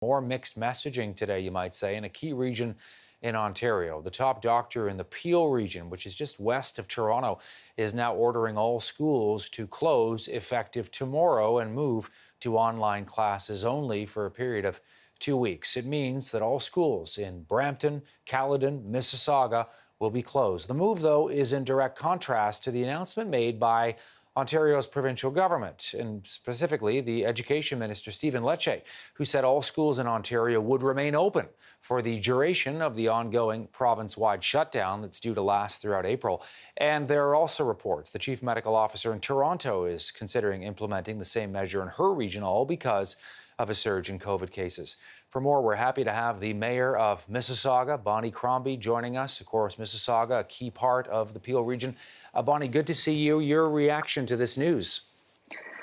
More mixed messaging today, you might say, in a key region in Ontario. The top doctor in the Peel region, which is just west of Toronto, is now ordering all schools to close effective tomorrow and move to online classes only for a period of 2 weeks. It means that all schools in Brampton, Caledon, Mississauga will be closed. The move, though, is in direct contrast to the announcement made by Ontario's provincial government, and specifically the Education Minister, Stephen Lecce, who said all schools in Ontario would remain open for the duration of the ongoing province-wide shutdown that's due to last throughout April. And there are also reports the chief medical officer in Toronto is considering implementing the same measure in her region, all because of a surge in COVID cases. For more, we're happy to have the mayor of Mississauga, Bonnie Crombie, joining us. Of course, Mississauga, a key part of the Peel region. Bonnie, good to see you. Your reaction to this news?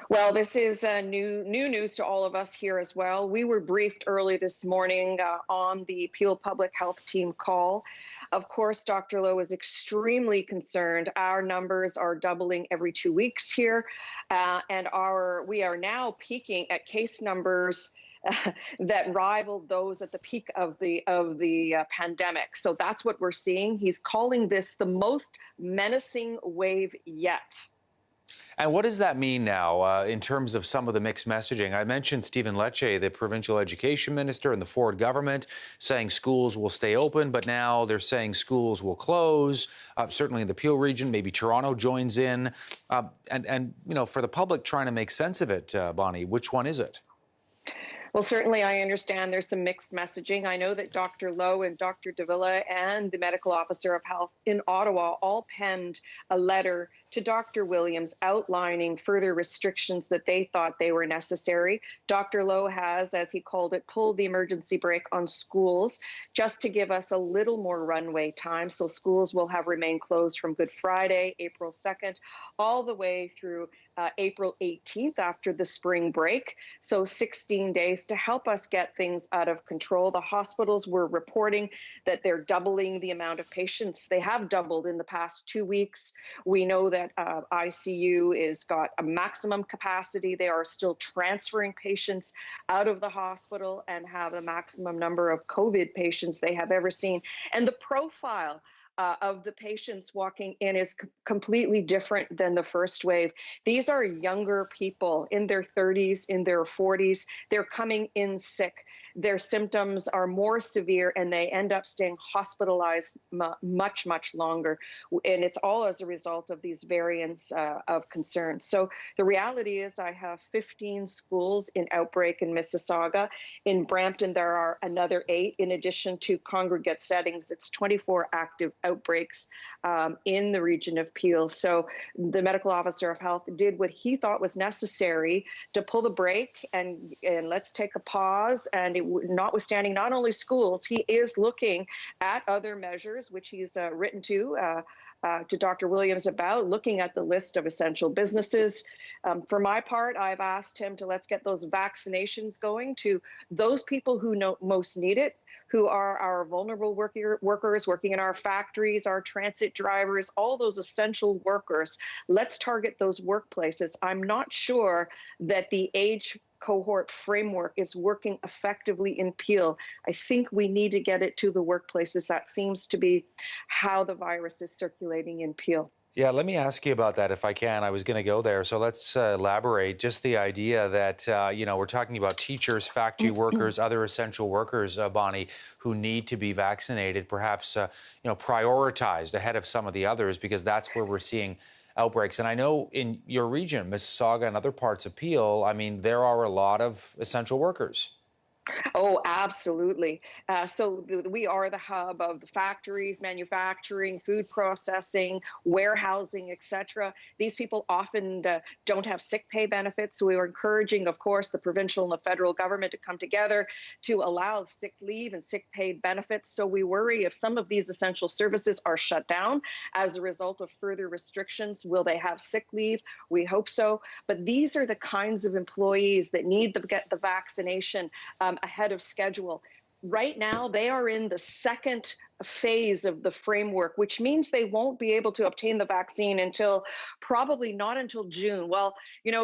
Well, this is new news to all of us here as well. We were briefed early this morning on the Peel Public Health Team call. Of course, Dr. Loh is extremely concerned. Our numbers are doubling every 2 weeks here, and we are now peaking at case numbers that rivaled those at the peak of the pandemic. So that's what we're seeing. He's calling this the most menacing wave yet. And what does that mean now in terms of some of the mixed messaging? I mentioned Stephen Lecce, the provincial education minister, and the Ford government saying schools will stay open, but now they're saying schools will close. Certainly in the Peel region, maybe Toronto joins in. And you know, for the public trying to make sense of it, Bonnie, which one is it? Well, certainly I understand there's some mixed messaging. I know that Dr. Loh and Dr. Davila and the medical officer of health in Ottawa all penned a letter to Dr. Williams outlining further restrictions that they thought they were necessary. Dr. Loh has, as he called it, pulled the emergency brake on schools just to give us a little more runway time. So schools will have remained closed from Good Friday, April 2nd, all the way through April 18th after the spring break. So 16 days to help us get things out of control. The hospitals were reporting that they're doubling the amount of patients. They have doubled in the past 2 weeks. We know that ICU is got a maximum capacity. They are still transferring patients out of the hospital and have the maximum number of COVID patients they have ever seen. And the profile of the patients walking in is completely different than the first wave. These are younger people in their 30s, in their 40s. They're coming in sick. Their symptoms are more severe and they end up staying hospitalized much, much longer. And it's all as a result of these variants of concern. So the reality is I have 15 schools in outbreak in Mississauga. In Brampton, there are another 8 in addition to congregate settings. It's 24 active outbreaks in the region of Peel. So the medical officer of health did what he thought was necessary to pull the brake and let's take a pause. And notwithstanding not only schools, he is looking at other measures, which he's written to Dr. Williams about, looking at the list of essential businesses. For my part, I've asked him to let's get those vaccinations going to those people who most need it, who are our vulnerable workers working in our factories, our transit drivers, all those essential workers. Let's target those workplaces. I'm not sure that the age cohort framework is working effectively in Peel. I think we need to get it to the workplaces. That seems to be how the virus is circulating in Peel. Yeah, let me ask you about that if I can. I was going to go there. So let's elaborate just the idea that, you know, we're talking about teachers, factory workers, other essential workers, Bonnie, who need to be vaccinated, perhaps, you know, prioritized ahead of some of the others, because that's where we're seeing outbreaks. And I know in your region, Mississauga and other parts of Peel, I mean, there are a lot of essential workers. Oh, absolutely. We are the hub of the factories, manufacturing, food processing, warehousing, etc. These people often don't have sick pay benefits. So we are encouraging, of course, the provincial and the federal government to come together to allow sick leave and sick paid benefits. So we worry if some of these essential services are shut down as a result of further restrictions, will they have sick leave? We hope so. But these are the kinds of employees that need to get the vaccination ahead of schedule. Right now, they are in the second phase of the framework, which means they won't be able to obtain the vaccine until probably not until June. Well,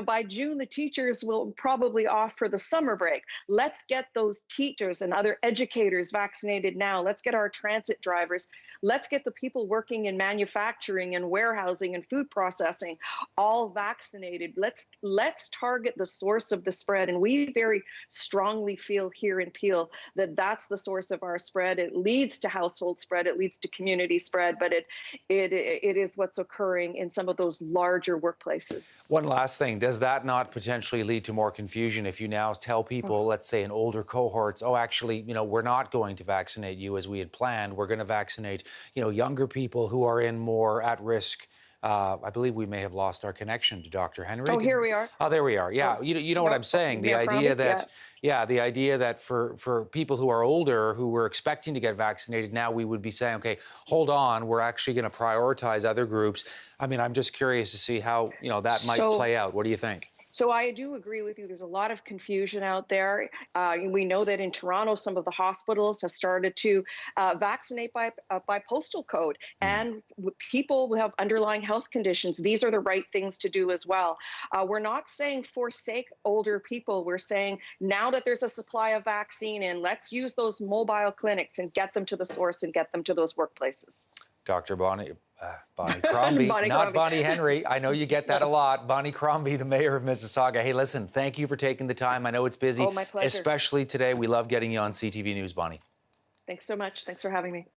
by June, the teachers will probably off for the summer break. Let's get those teachers and other educators vaccinated now. Let's get our transit drivers. Let's get the people working in manufacturing and warehousing and food processing all vaccinated. Let's target the source of the spread. And we very strongly feel here in Peel that that's the source of our spread. It leads to household spread, it leads to community spread, but it is what's occurring in some of those larger workplaces. One last thing, does that not potentially lead to more confusion if you now tell people, let's say in older cohorts, oh, actually, we're not going to vaccinate you as we had planned. We're going to vaccinate, younger people who are in more at risk. I believe we may have lost our connection to Dr. Henry. Oh, here we are. Oh, there we are. Yeah, you know what I'm saying. The idea that, the idea that for people who are older, who were expecting to get vaccinated, now we would be saying, okay, hold on, we're actually going to prioritize other groups. I mean, I'm just curious to see how, that might play out. What do you think? So I do agree with you. There's a lot of confusion out there. We know that in Toronto, some of the hospitals have started to vaccinate by postal code. And people who have underlying health conditions, these are the right things to do as well. We're not saying forsake older people. We're saying now that there's a supply of vaccine in, let's use those mobile clinics and get them to the source and get them to those workplaces. Dr. Bonnie Crombie, not Bonnie Henry. I know you get that a lot. Bonnie Crombie, the mayor of Mississauga. Hey, listen, thank you for taking the time. I know it's busy. Oh, my pleasure. Especially today. We love getting you on CTV News, Bonnie. Thanks so much. Thanks for having me.